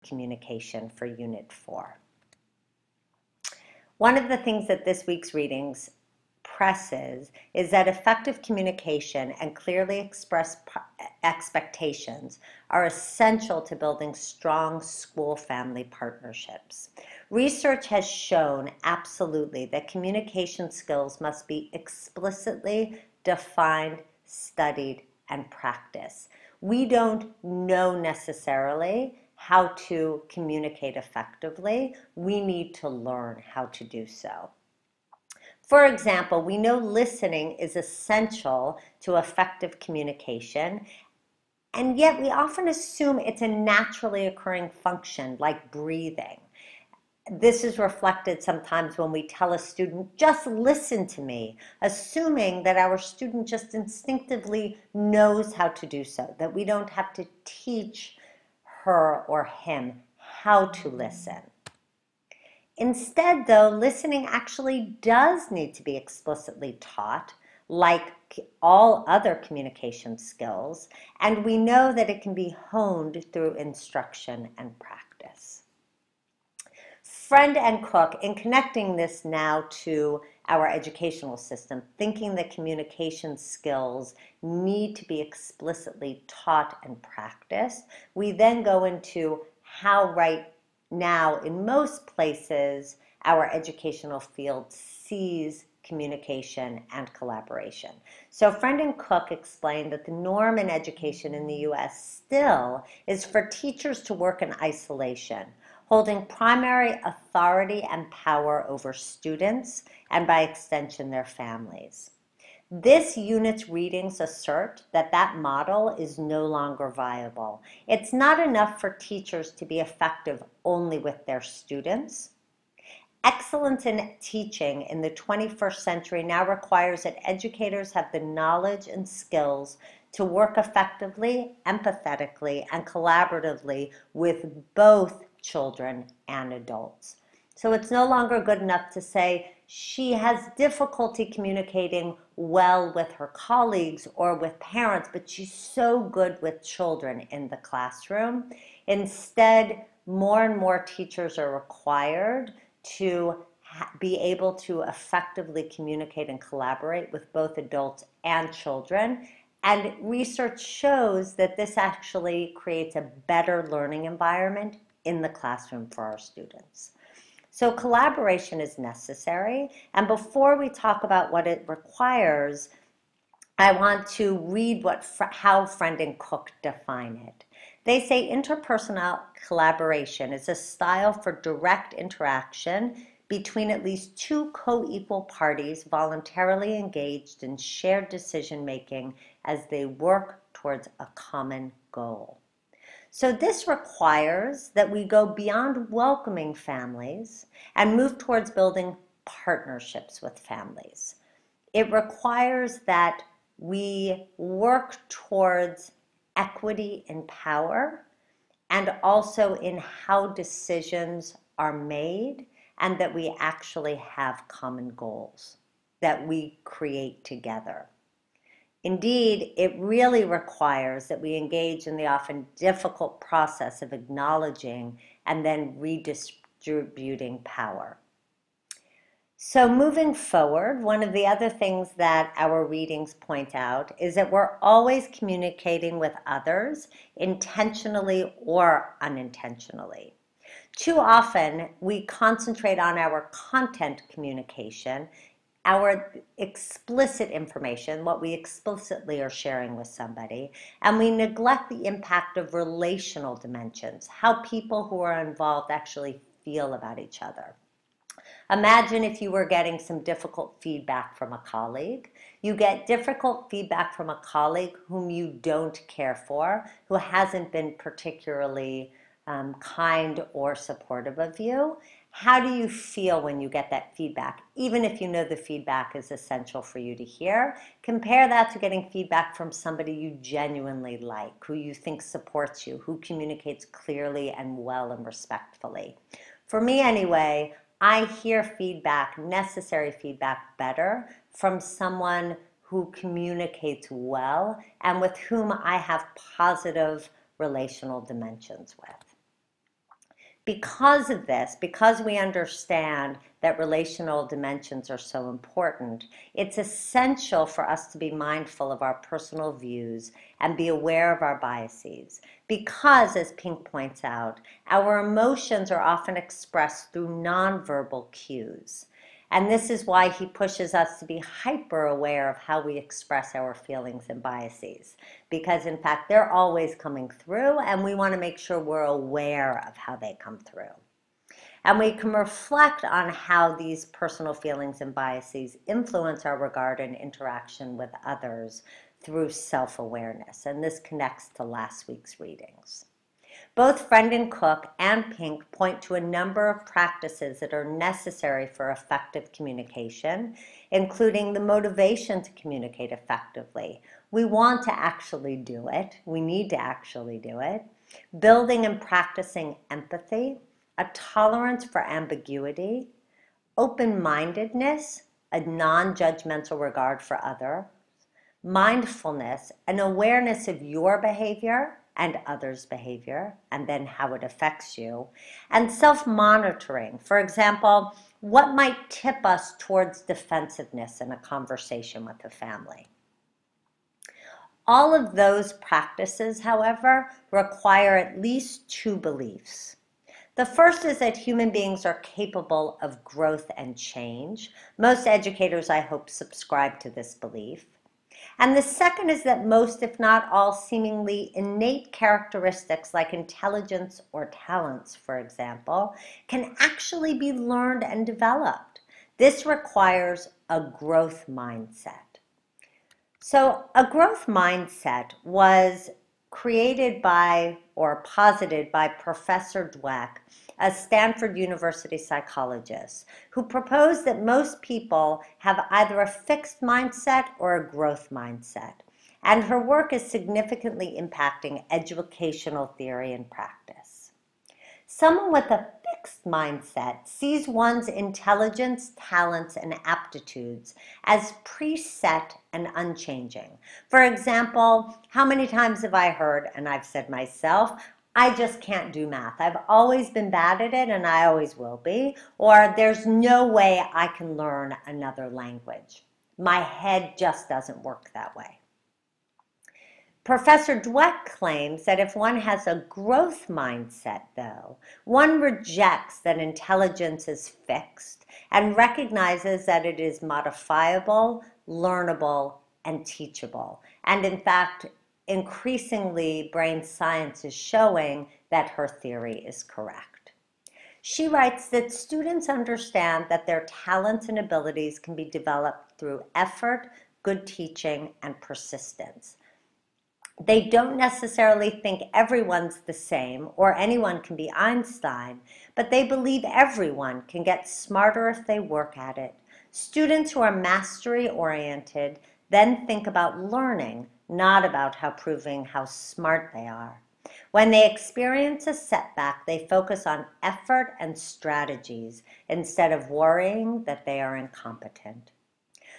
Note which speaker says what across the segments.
Speaker 1: communication for Unit 4. One of the things that this week's readings presses is that effective communication and clearly expressed expectations are essential to building strong school-family partnerships. Research has shown absolutely that communication skills must be explicitly defined, studied, and practiced. We don't know necessarily how to communicate effectively. We need to learn how to do so. For example, we know listening is essential to effective communication, and yet we often assume it's a naturally occurring function like breathing. This is reflected sometimes when we tell a student, just listen to me, assuming that our student just instinctively knows how to do so, that we don't have to teach her or him how to listen. Instead, though, listening actually does need to be explicitly taught, like all other communication skills, and we know that it can be honed through instruction and practice. Friend and Cook, in connecting this now to our educational system, thinking that communication skills need to be explicitly taught and practiced, we then go into how right now in most places our educational field sees communication and collaboration. So Friend and Cook explained that the norm in education in the US still is for teachers to work in isolation, holding primary authority and power over students and by extension their families. This unit's readings assert that that model is no longer viable. It's not enough for teachers to be effective only with their students. Excellence in teaching in the 21st century now requires that educators have the knowledge and skills to work effectively, empathetically, and collaboratively with both children and adults. So it's no longer good enough to say she has difficulty communicating well with her colleagues or with parents, but she's so good with children in the classroom. Instead, more and more teachers are required to be able to effectively communicate and collaborate with both adults and children. And research shows that this actually creates a better learning environment in the classroom for our students. So collaboration is necessary, and before we talk about what it requires, I want to read how Friend and Cook define it. They say interpersonal collaboration is a style for direct interaction between at least two co-equal parties voluntarily engaged in shared decision-making as they work towards a common goal. So this requires that we go beyond welcoming families and move towards building partnerships with families. It requires that we work towards equity in power and also in how decisions are made, and that we actually have common goals that we create together. Indeed, it really requires that we engage in the often difficult process of acknowledging and then redistributing power. So moving forward, one of the other things that our readings point out is that we're always communicating with others, intentionally or unintentionally. Too often, we concentrate on our content communication, our explicit information, what we explicitly are sharing with somebody, and we neglect the impact of relational dimensions, how people who are involved actually feel about each other. Imagine if you were getting some difficult feedback from a colleague. You get difficult feedback from a colleague whom you don't care for, who hasn't been particularly kind or supportive of you. How do you feel when you get that feedback, even if you know the feedback is essential for you to hear? Compare that to getting feedback from somebody you genuinely like, who you think supports you, who communicates clearly and well and respectfully. For me anyway, I hear feedback, necessary feedback, better from someone who communicates well and with whom I have positive relational dimensions with. Because of this, because we understand that relational dimensions are so important, it's essential for us to be mindful of our personal views and be aware of our biases. Because, as Pink points out, our emotions are often expressed through nonverbal cues. And this is why he pushes us to be hyper aware of how we express our feelings and biases. Because in fact, they're always coming through, and we want to make sure we're aware of how they come through. And we can reflect on how these personal feelings and biases influence our regard and interaction with others through self-awareness. And this connects to last week's readings. Both Friend and Cook and Pink point to a number of practices that are necessary for effective communication, including the motivation to communicate effectively. We want to actually do it. We need to actually do it. Building and practicing empathy, a tolerance for ambiguity, open-mindedness, a non-judgmental regard for others, mindfulness, an awareness of your behavior and others' behavior, and then how it affects you, and self-monitoring. For example, what might tip us towards defensiveness in a conversation with a family? All of those practices, however, require at least two beliefs. The first is that human beings are capable of growth and change. Most educators, I hope, subscribe to this belief. And the second is that most, if not all, seemingly innate characteristics like intelligence or talents, for example, can actually be learned and developed. This requires a growth mindset. So a growth mindset was created by or posited by Professor Dweck, a Stanford University psychologist, who proposed that most people have either a fixed mindset or a growth mindset. And her work is significantly impacting educational theory and practice. Someone with a fixed mindset sees one's intelligence, talents, and aptitudes as preset and unchanging. For example, how many times have I heard, and I've said myself, I just can't do math. I've always been bad at it and I always will be. Or there's no way I can learn another language. My head just doesn't work that way. Professor Dweck claims that if one has a growth mindset, though, one rejects that intelligence is fixed and recognizes that it is modifiable, learnable, and teachable. And in fact, increasingly, brain science is showing that her theory is correct. She writes that students understand that their talents and abilities can be developed through effort, good teaching, and persistence. They don't necessarily think everyone's the same or anyone can be Einstein, but they believe everyone can get smarter if they work at it. Students who are mastery-oriented then think about learning, not about proving how smart they are. When they experience a setback, they focus on effort and strategies instead of worrying that they are incompetent.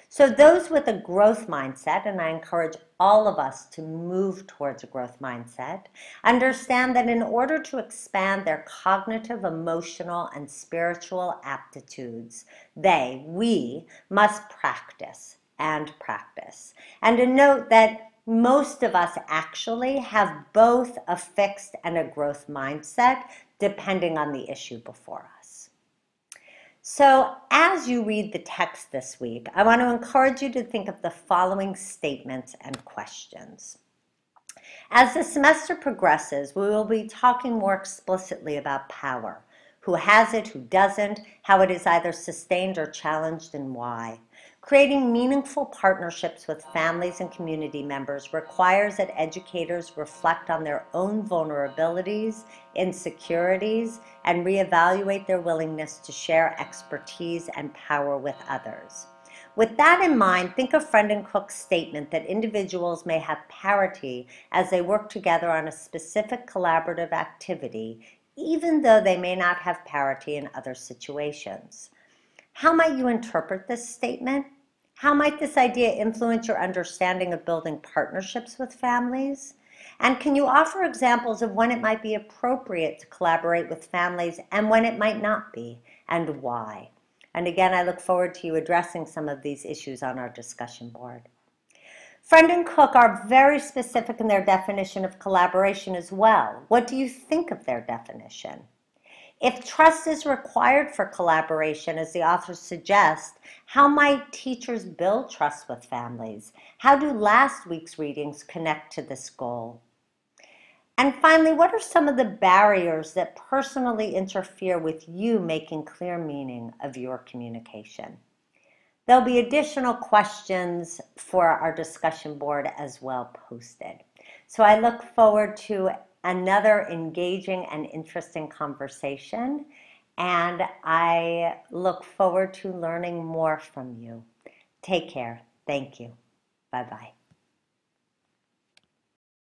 Speaker 1: So those with a growth mindset, and I encourage all of us to move towards a growth mindset, understand that in order to expand their cognitive, emotional, and spiritual aptitudes, we must practice and practice. And to note that most of us actually have both a fixed and a growth mindset, depending on the issue before us. So as you read the text this week, I want to encourage you to think of the following statements and questions. As the semester progresses, we will be talking more explicitly about power, who has it, who doesn't, how it is either sustained or challenged, and why. Creating meaningful partnerships with families and community members requires that educators reflect on their own vulnerabilities, insecurities, and reevaluate their willingness to share expertise and power with others. With that in mind, think of Friend and Cook's statement that individuals may have parity as they work together on a specific collaborative activity, even though they may not have parity in other situations. How might you interpret this statement? How might this idea influence your understanding of building partnerships with families? And can you offer examples of when it might be appropriate to collaborate with families and when it might not be, and why? And again, I look forward to you addressing some of these issues on our discussion board. Friend and Cook are very specific in their definition of collaboration as well. What do you think of their definition? If trust is required for collaboration, as the authors suggest, how might teachers build trust with families? How do last week's readings connect to this goal? And finally, what are some of the barriers that personally interfere with you making clear meaning of your communication? There'll be additional questions for our discussion board as well posted. So I look forward to another engaging and interesting conversation, and I look forward to learning more from you. Take care. Thank you. Bye-bye.